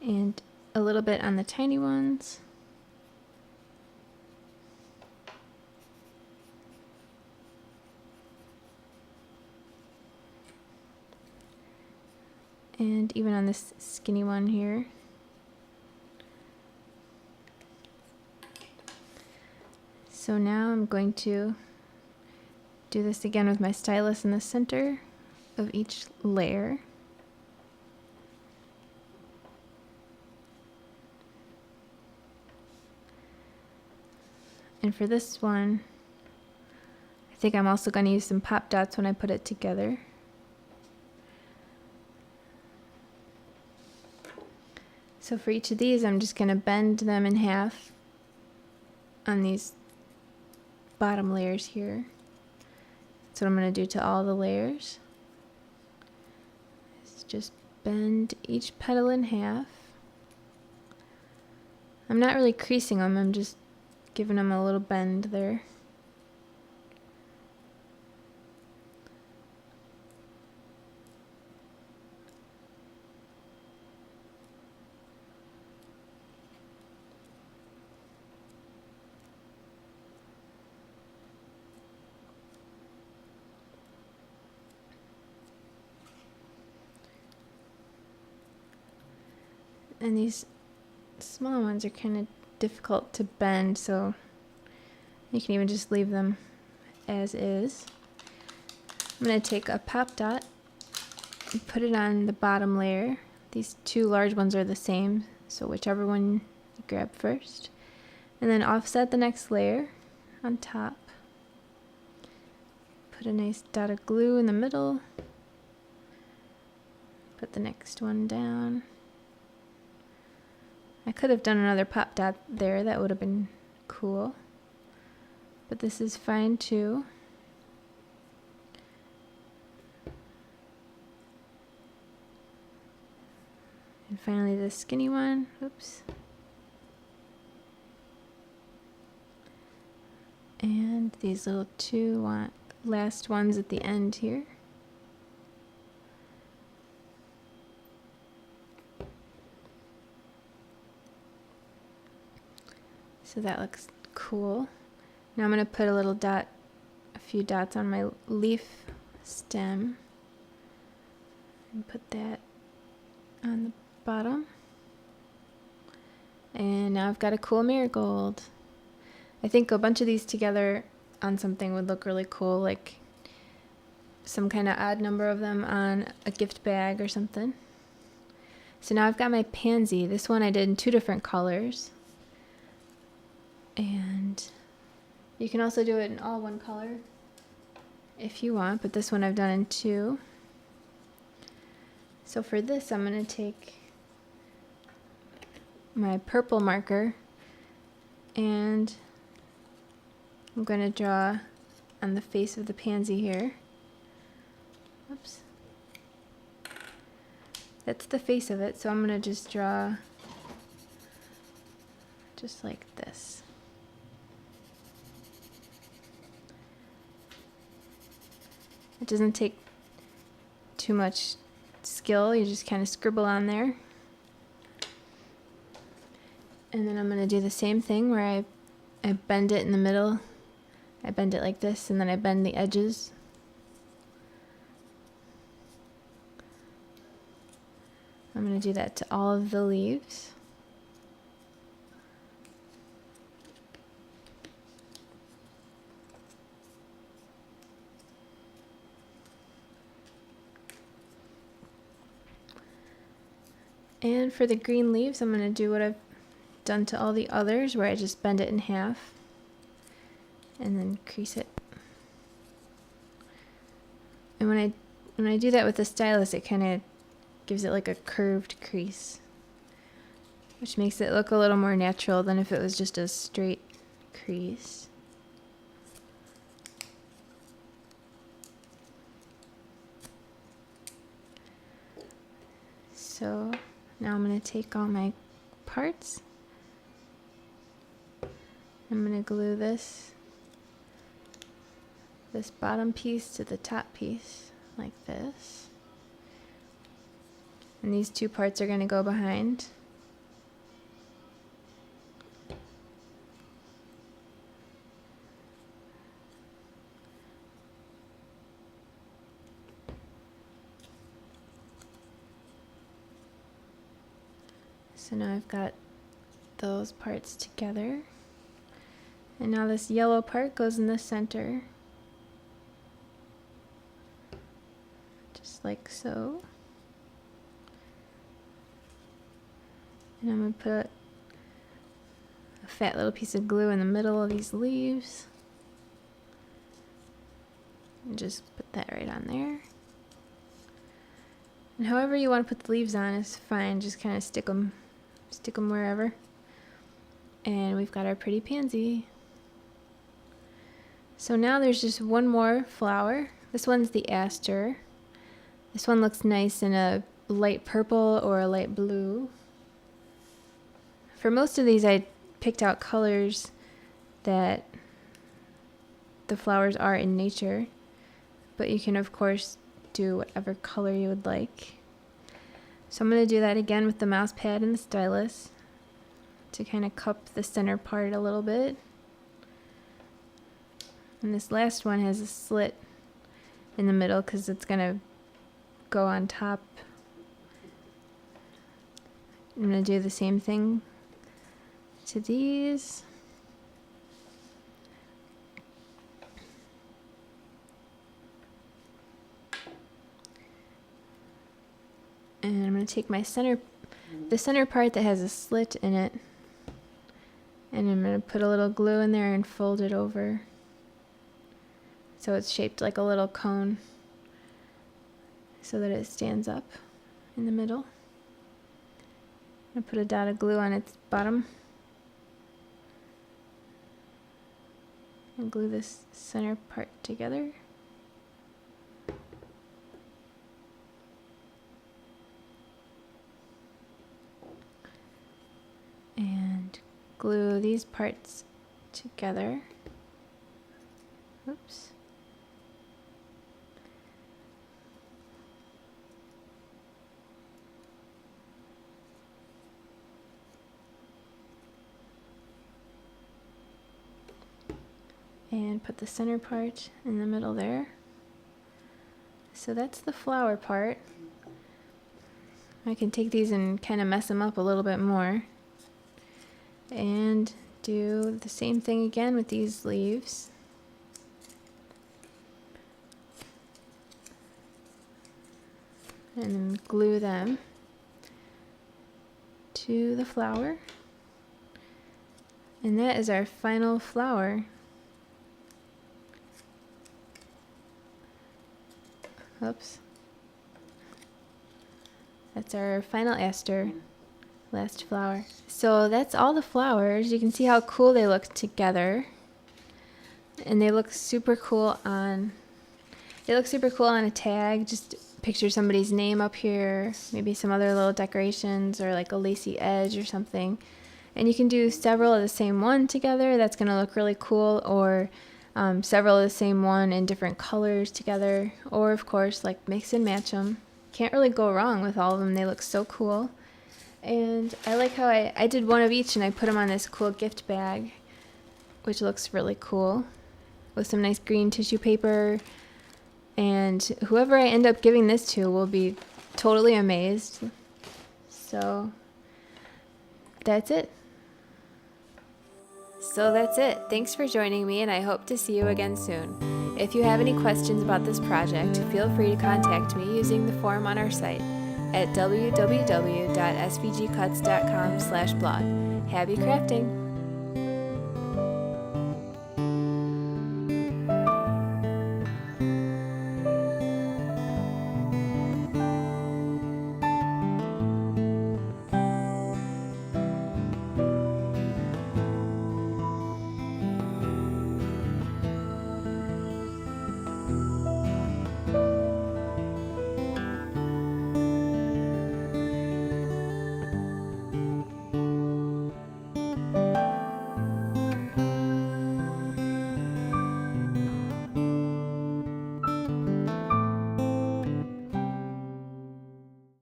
and a little bit on the tiny ones. And even on this skinny one here. So now I'm going to do this again with my stylus in the center of each layer. And for this one, I think I'm also going to use some pop dots when I put it together. So for each of these, I'm just going to bend them in half on these bottom layers here. That's what I'm going to do to all the layers. Is just bend each petal in half. I'm not really creasing them, I'm just giving them a little bend there. And these small ones are kind of difficult to bend, so you can even just leave them as is. I'm going to take a pop dot and put it on the bottom layer. These two large ones are the same, so whichever one you grab first. And then offset the next layer on top. Put a nice dot of glue in the middle. Put the next one down. I could have done another pop dot there, that would have been cool. But this is fine too. And finally the skinny one, oops. And these little two last ones at the end here. So that looks cool. Now I'm going to put a few dots on my leaf stem and put that on the bottom. And now I've got a cool marigold. I think a bunch of these together on something would look really cool, like some kind of odd number of them on a gift bag or something. So now I've got my pansy. This one I did in 2 different colors. And you can also do it in all one color if you want, but this one I've done in 2. So for this, I'm going to take my purple marker and I'm going to draw on the face of the pansy here. Oops. That's the face of it, so I'm going to just draw just like this. It doesn't take too much skill, you just kind of scribble on there. And then I'm going to do the same thing where I bend it in the middle. I bend it like this, and then I bend the edges. I'm going to do that to all of the leaves. And for the green leaves, I'm going to do what I've done to all the others, where I just bend it in half and then crease it. And when I do that with the stylus, it kind of gives it like a curved crease, which makes it look a little more natural than if it was just a straight crease. So now I'm going to take all my parts. I'm going to glue this bottom piece to the top piece like this. And these 2 parts are going to go behind. So now I've got those parts together. And now this yellow part goes in the center. Just like so. And I'm going to put a fat little piece of glue in the middle of these leaves. And just put that right on there. And however you want to put the leaves on is fine. Just kind of stick them wherever. And we've got our pretty pansy. So now there's just one more flower. This one's the aster. This one looks nice in a light purple or a light blue. For most of these, I picked out colors that the flowers are in nature, but you can of course do whatever color you would like. So I'm going to do that again with the mouse pad and the stylus to kind of cup the center part a little bit. And this last one has a slit in the middle because it's going to go on top. I'm going to do the same thing to these. And I'm going to take my the center part that has a slit in it, and I'm going to put a little glue in there and fold it over so it's shaped like a little cone so that it stands up in the middle. I'm going to put a dot of glue on its bottom and glue this center part together. And glue these parts together. Oops. And put the center part in the middle there. So that's the flower part. I can take these and kind of mess them up a little bit more. And do the same thing again with these leaves. And then glue them to the flower. And that is our final flower. Oops. That's our final aster, last flower. So that's all the flowers. You can see how cool they look together. And they look super cool on a tag. Just picture somebody's name up here, maybe some other little decorations or like a lacy edge or something. And you can do several of the same one together. That's going to look really cool. Or several of the same one in different colors together, or of course like mix and match them. Can't really go wrong with all of them. They look so cool. And I like how I did one of each and I put them on this cool gift bag, which looks really cool, with some nice green tissue paper. And whoever I end up giving this to will be totally amazed. So that's it. Thanks for joining me, and I hope to see you again soon. If you have any questions about this project, feel free to contact me using the form on our site at www.svgcuts.com/blog. Happy crafting!